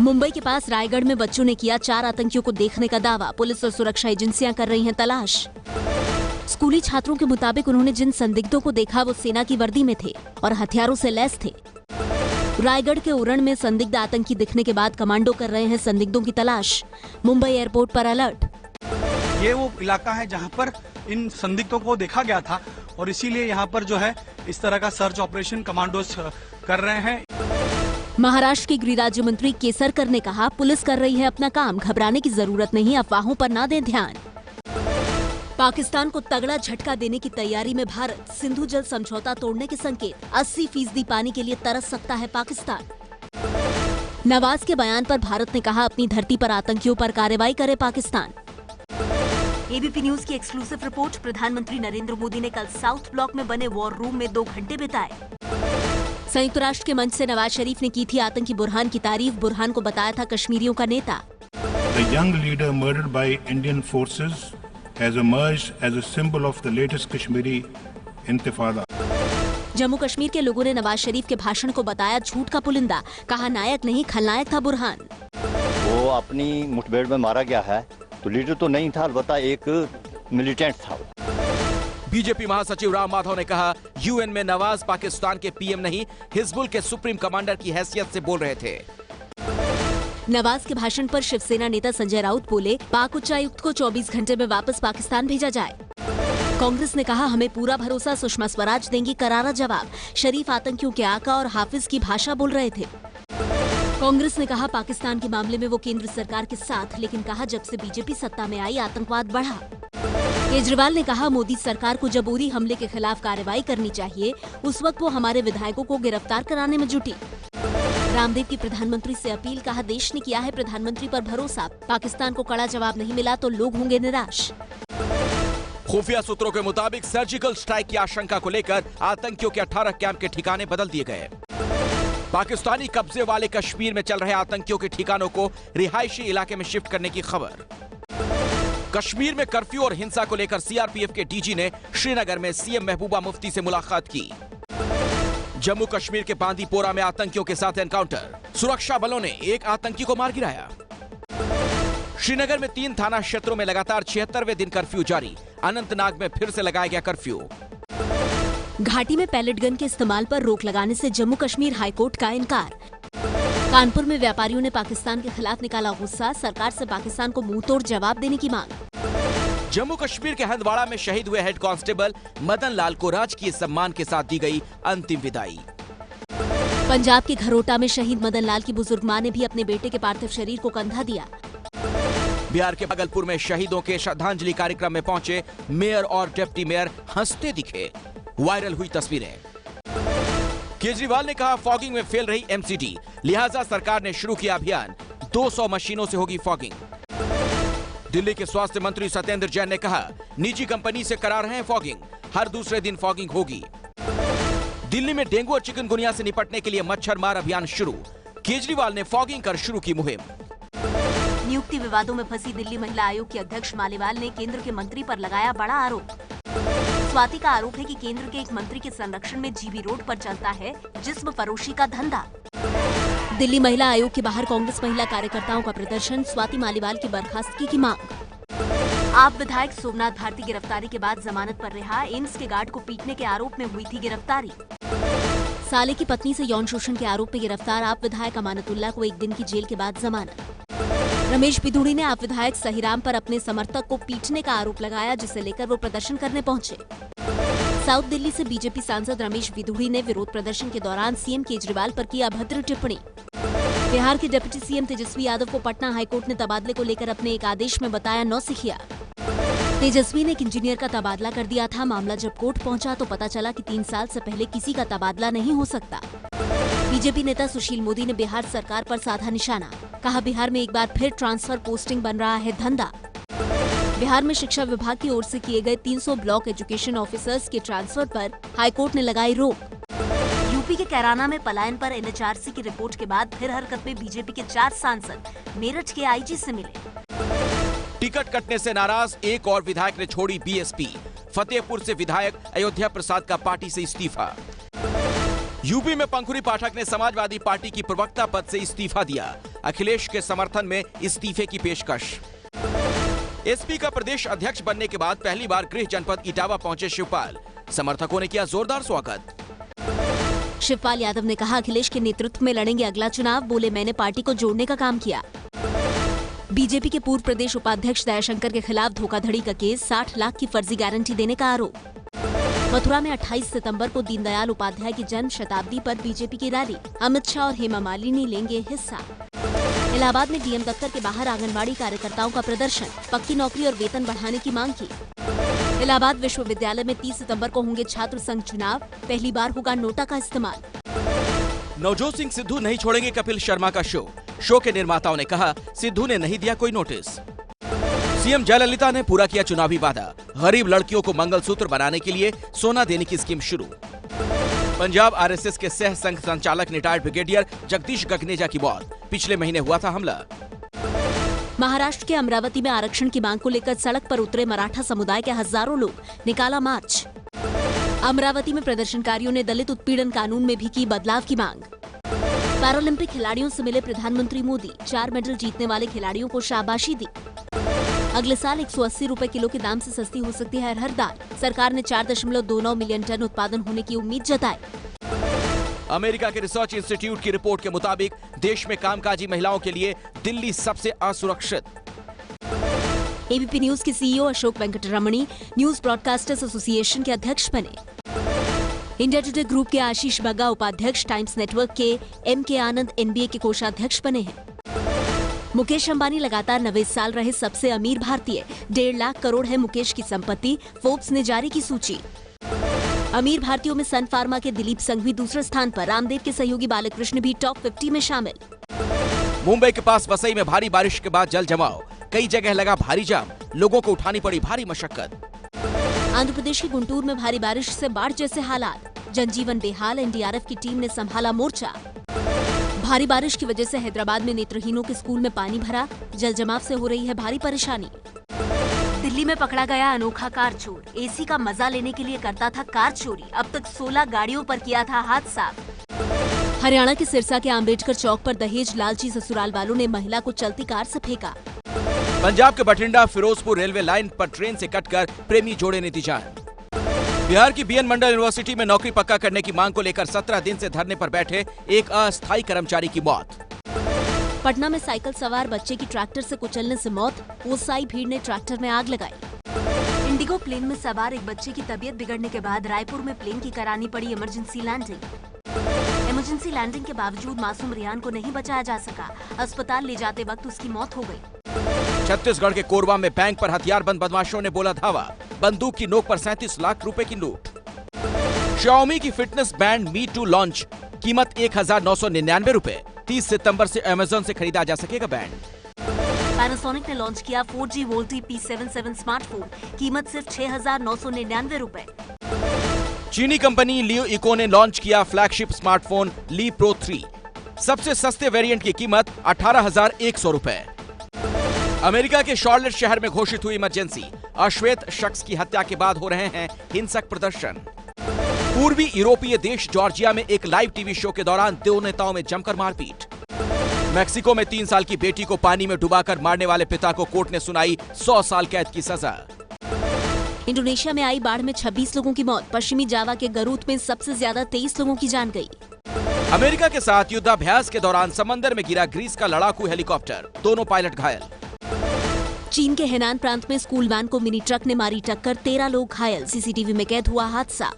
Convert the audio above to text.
मुंबई के पास रायगढ़ में बच्चों ने किया 4 आतंकियों को देखने का दावा। पुलिस और सुरक्षा एजेंसियां कर रही हैं तलाश। स्कूली छात्रों के मुताबिक उन्होंने जिन संदिग्धों को देखा वो सेना की वर्दी में थे और हथियारों से लैस थे। रायगढ़ के उरण में संदिग्ध आतंकी दिखने के बाद कमांडो कर रहे हैं संदिग्धों की तलाश। मुंबई एयरपोर्ट पर अलर्ट। ये वो इलाका है जहां पर इन संदिग्धों को देखा गया था और इसीलिए यहां पर जो है इस तरह का सर्च ऑपरेशन कमांडोज कर रहे हैं। महाराष्ट्र के गृह राज्य मंत्री केसरकर ने कहा, पुलिस कर रही है अपना काम, घबराने की जरूरत नहीं, अफवाहों पर ना दें ध्यान। पाकिस्तान को तगड़ा झटका देने की तैयारी में भारत। सिंधु जल समझौता तोड़ने के संकेत। 80% पानी के लिए तरस सकता है पाकिस्तान। नवाज के बयान पर भारत ने कहा, अपनी धरती पर आतंकियों पर कार्रवाई करे पाकिस्तान। एबीपी न्यूज की एक्सक्लूसिव रिपोर्ट। प्रधानमंत्री नरेंद्र मोदी ने कल साउथ ब्लॉक में बने वॉर रूम में 2 घंटे बिताए। संयुक्त राष्ट्र के मंच से नवाज शरीफ ने की थी आतंकी बुरहान की तारीफ। बुरहान को बताया था कश्मीरियों का नेता। The young leader murdered by Indian forces has emerged as a symbol of the latest Kashmiri intifada. Jammu Kashmir के लोगों ने नवाज शरीफ के भाषण को बताया झूठ का पुलिंदा। कहा, नायक नहीं खलनायक था बुरहान। वो अपनी मुठभेड़ में मारा गया है तो लीडर तो नहीं था, अलबत्ता एक मिलिटेंट था। बीजेपी महासचिव राम माधव ने कहा, यूएन में नवाज पाकिस्तान के पीएम नहीं, हिजबुल के सुप्रीम कमांडर की हैसियत से बोल रहे थे। नवाज के भाषण पर शिवसेना नेता संजय राउत बोले, पाक उच्चायुक्त को 24 घंटे में वापस पाकिस्तान भेजा जाए। कांग्रेस ने कहा, हमें पूरा भरोसा, सुषमा स्वराज देंगी करारा जवाब। शरीफ आतंकियों के आका और हाफिज की भाषा बोल रहे थे। कांग्रेस ने कहा, पाकिस्तान के मामले में वो केंद्र सरकार के साथ, लेकिन कहा जब से बीजेपी सत्ता में आई आतंकवाद बढ़ा। केजरीवाल ने कहा, मोदी सरकार को जब उरी हमले के खिलाफ कार्रवाई करनी चाहिए, उस वक्त वो हमारे विधायकों को गिरफ्तार कराने में जुटी। रामदेव की प्रधानमंत्री से अपील। कहा, देश ने किया है प्रधानमंत्री पर भरोसा, पाकिस्तान को कड़ा जवाब नहीं मिला तो लोग होंगे निराश। खुफिया सूत्रों के मुताबिक सर्जिकल स्ट्राइक की आशंका को लेकर आतंकियों के 18 कैंप के ठिकाने बदल दिए गए। पाकिस्तानी कब्जे वाले कश्मीर में चल रहे आतंकियों के ठिकानों को रिहायशी इलाके में शिफ्ट करने की खबर। कश्मीर में कर्फ्यू और हिंसा को लेकर सीआरपीएफ के डीजी ने श्रीनगर में सीएम महबूबा मुफ्ती से मुलाकात की। जम्मू कश्मीर के बांदीपोरा में आतंकियों के साथ एनकाउंटर। सुरक्षा बलों ने एक आतंकी को मार गिराया। श्रीनगर में 3 थाना क्षेत्रों में लगातार 76वें दिन कर्फ्यू जारी। अनंतनाग में फिर से लगाया गया कर्फ्यू। घाटी में पैलेट गन के इस्तेमाल पर रोक लगाने से जम्मू कश्मीर हाईकोर्ट का इनकार। कानपुर में व्यापारियों ने पाकिस्तान के खिलाफ निकाला गुस्सा। सरकार से पाकिस्तान को मुंहतोड़ जवाब देने की मांग। जम्मू कश्मीर के हंदवाड़ा में शहीद हुए हेड कांस्टेबल मदन लाल को राजकीय सम्मान के साथ दी गई अंतिम विदाई। पंजाब के घरोटा में शहीद मदन लाल की बुजुर्ग मां ने भी अपने बेटे के पार्थिव शरीर को कंधा दिया। बिहार के भागलपुर में शहीदों के श्रद्धांजलि कार्यक्रम में पहुंचे मेयर और डिप्टी मेयर हंसते दिखे। वायरल हुई तस्वीरें। केजरीवाल ने कहा, फॉगिंग में फेल रही एमसीडी, लिहाजा सरकार ने शुरू किया अभियान। 200 मशीनों से होगी फॉगिंग। दिल्ली के स्वास्थ्य मंत्री सत्येंद्र जैन ने कहा, निजी कंपनी से करा रहे हैं फॉगिंग, हर दूसरे दिन फॉगिंग होगी। दिल्ली में डेंगू और चिकनगुनिया से निपटने के लिए मच्छर मार अभियान शुरू। केजरीवाल ने फॉगिंग कर शुरू की मुहिम। नियुक्ति विवादों में फंसी दिल्ली महिला आयोग की अध्यक्ष मालेवाल ने केंद्र के मंत्री पर लगाया बड़ा आरोप। स्वाति का आरोप है कि केंद्र के एक मंत्री के संरक्षण में जीबी रोड पर चलता है जिस्म फरोशी का धंधा। दिल्ली महिला आयोग के बाहर कांग्रेस महिला कार्यकर्ताओं का प्रदर्शन। स्वाति मालीवाल की बर्खास्तगी की मांग। आप विधायक सोमनाथ भारती गिरफ्तारी के बाद जमानत पर रिहा। एम्स के गार्ड को पीटने के आरोप में हुई थी गिरफ्तारी। साले की पत्नी से यौन शोषण के आरोप में गिरफ्तार आप विधायक अमानतुल्लाह को 1 दिन की जेल के बाद जमानत। रमेश बिधूड़ी ने आप विधायक सहीराम पर अपने समर्थक को पीटने का आरोप लगाया, जिसे लेकर वो प्रदर्शन करने पहुंचे। साउथ दिल्ली से बीजेपी सांसद रमेश बिधूड़ी ने विरोध प्रदर्शन के दौरान सीएम केजरीवाल पर की अभद्र टिप्पणी। बिहार के डिप्टी सीएम तेजस्वी यादव को पटना हाईकोर्ट ने तबादले को लेकर अपने एक आदेश में बताया नौसिखिया। तेजस्वी ने एक इंजीनियर का तबादला कर दिया था। मामला जब कोर्ट पहुंचा तो पता चला कि 3 साल से पहले किसी का तबादला नहीं हो सकता। बीजेपी नेता सुशील मोदी ने बिहार सरकार पर साधा निशाना। कहा, बिहार में एक बार फिर ट्रांसफर पोस्टिंग बन रहा है धंधा। बिहार में शिक्षा विभाग की ओर से किए गए 300 ब्लॉक एजुकेशन ऑफिसर्स के ट्रांसफर पर हाईकोर्ट ने लगाई रोक। यूपी के कैराना में पलायन पर एनएचआरसी की रिपोर्ट के बाद फिर हरकत में बीजेपी के 4 सांसद मेरठ के आईजी से मिले। टिकट कटने से नाराज एक और विधायक ने छोड़ी बीएसपी। फतेहपुर से विधायक अयोध्या प्रसाद का पार्टी से इस्तीफा। यूपी में पंखुरी पाठक ने समाजवादी पार्टी की प्रवक्ता पद से इस्तीफा दिया। अखिलेश के समर्थन में इस्तीफे की पेशकश। एसपी का प्रदेश अध्यक्ष बनने के बाद पहली बार गृह जनपद इटावा पहुंचे शिवपाल। समर्थकों ने किया जोरदार स्वागत। शिवपाल यादव ने कहा, अखिलेश के नेतृत्व में लड़ेंगे अगला चुनाव। बोले, मैंने पार्टी को जोड़ने का काम किया। बीजेपी के पूर्व प्रदेश उपाध्यक्ष दयाशंकर के खिलाफ धोखाधड़ी का केस, 60 लाख की फर्जी गारंटी देने का आरोप। मथुरा में 28 सितंबर को दीनदयाल उपाध्याय की जन्म शताब्दी पर बीजेपी की रैली, अमित शाह और हेमा मालिनी लेंगे हिस्सा। इलाहाबाद में डीएम दफ्तर के बाहर आंगनबाड़ी कार्यकर्ताओं का प्रदर्शन, पक्की नौकरी और वेतन बढ़ाने की मांग की। इलाहाबाद विश्वविद्यालय में 30 सितंबर को होंगे छात्र संघ चुनाव, पहली बार होगा नोटा का इस्तेमाल। नवजोत सिंह सिद्धू नहीं छोड़ेंगे कपिल शर्मा का शो के निर्माताओं ने कहा, सिद्धू ने नहीं दिया कोई नोटिस। सीएम जयललिता ने पूरा किया चुनावी वादा, गरीब लड़कियों को मंगलसूत्र बनाने के लिए सोना देने की स्कीम शुरू। पंजाब आरएसएस के सह संघ संचालक रिटायर्ड ब्रिगेडियर जगदीश गगनेजा की मौत, पिछले महीने हुआ था हमला। महाराष्ट्र के अमरावती में आरक्षण की मांग को लेकर सड़क पर उतरे मराठा समुदाय के हजारों लोग, निकाला मार्च। अमरावती में प्रदर्शनकारियों ने दलित उत्पीड़न कानून में भी की बदलाव की मांग। पैरालंपिक खिलाड़ियों से मिले प्रधानमंत्री मोदी, 4 मेडल जीतने वाले खिलाड़ियों को शाबाशी दी। अगले साल 180 रुपए किलो के दाम से सस्ती हो सकती है अरहर दाल। सरकार ने 4.29 मिलियन टन उत्पादन होने की उम्मीद जताई। अमेरिका के रिसर्च इंस्टीट्यूट की रिपोर्ट के मुताबिक देश में कामकाजी महिलाओं के लिए दिल्ली सबसे असुरक्षित। एबीपी न्यूज के CEO Ashok Venkataramani news broadcasters association के अध्यक्ष बने। इंडिया टुडे ग्रुप के आशीष बग्गा उपाध्यक्ष, टाइम्स नेटवर्क के एमके आनंद एनबीए के कोषाध्यक्ष बने हैं। मुकेश अंबानी लगातार 90 साल रहे सबसे अमीर भारतीय, 1.5 लाख करोड़ है मुकेश की संपत्ति, फोर्ब्स ने जारी की सूची। अमीर भारतीयों में सन फार्मा के दिलीप संघवी दूसरे स्थान पर, रामदेव के सहयोगी बालकृष्ण भी टॉप 50 में शामिल। मुंबई के पास वसई में भारी बारिश के बाद जल जमाव, कई जगह लगा भारी जाम, लोगों को उठानी पड़ी भारी मशक्कत। आंध्र प्रदेश के गुंटूर में भारी बारिश से बाढ़ जैसे हालात, जनजीवन बेहाल, एनडीआरएफ की टीम ने संभाला मोर्चा। भारी बारिश की वजह से हैदराबाद में नेत्रहीनों के स्कूल में पानी भरा, जल जमाव से हो रही है भारी परेशानी। दिल्ली में पकड़ा गया अनोखा कार चोर, एसी का मजा लेने के लिए करता था कार चोरी, अब तक 16 गाड़ियों पर किया था हाथ साफ। हरियाणा के सिरसा के आम्बेडकर चौक पर दहेज लालची ससुराल वालों ने महिला को चलती कार से फेंका। पंजाब के बठिंडा फिरोजपुर रेलवे लाइन पर ट्रेन से कटकर प्रेमी जोड़े ने दी जान। बिहार की बीएन मंडल यूनिवर्सिटी में नौकरी पक्का करने की मांग को लेकर 17 दिन से धरने पर बैठे एक अस्थायी कर्मचारी की मौत। पटना में साइकिल सवार बच्चे की ट्रैक्टर से कुचलने से मौत, ओसाई भीड़ ने ट्रैक्टर में आग लगाई। इंडिगो प्लेन में सवार एक बच्चे की तबीयत बिगड़ने के बाद रायपुर में प्लेन की करानी पड़ी इमरजेंसी लैंडिंग। इमरजेंसी लैंडिंग के बावजूद मासूम रियान को नहीं बचाया जा सका, अस्पताल ले जाते वक्त उसकी मौत हो गई। छत्तीसगढ़ के कोरबा में बैंक पर हथियारबंद बदमाशों ने बोला धावा, बंदूक की नोक पर 37 लाख रुपए की लूट। Xiaomi की फिटनेस बैंड मी 2 लॉन्च, कीमत 1999 रुपए, 30 सितंबर से अमेजन से खरीदा जा सकेगा बैंड। पैनासोनिक ने लॉन्च किया 4G वोल्टी P77 स्मार्टफोन, कीमत सिर्फ 6,999 रुपए। चीनी कंपनी लियो इको ने लॉन्च किया फ्लैगशिप स्मार्टफोन ली प्रो 3, सबसे सस्ते वेरिएंट की कीमत 18,100 रुपए। अमेरिका के शॉर्लेट शहर में घोषित हुई इमरजेंसी, अश्वेत शख्स की हत्या के बाद हो रहे हैं हिंसक प्रदर्शन। पूर्वी यूरोपीय देश जॉर्जिया में एक लाइव टीवी शो के दौरान 2 नेताओं में जमकर मारपीट। मेक्सिको में 3 साल की बेटी को पानी में डुबाकर मारने वाले पिता को कोर्ट ने सुनाई 100 साल कैद की सजा। इंडोनेशिया में आई बाढ़ में 26 लोगों की मौत, पश्चिमी जावा के गरूथ में सबसे ज्यादा 23 लोगों की जान गई। अमेरिका के साथ युद्धाभ्यास के दौरान समंदर में गिरा ग्रीस का लड़ाकू हेलीकॉप्टर, दोनों पायलट घायल। चीन के हेनान प्रांत में स्कूल वैन को मिनी ट्रक ने मारी टक्कर, 13 लोग घायल, सीसीटीवी में कैद हुआ हादसा।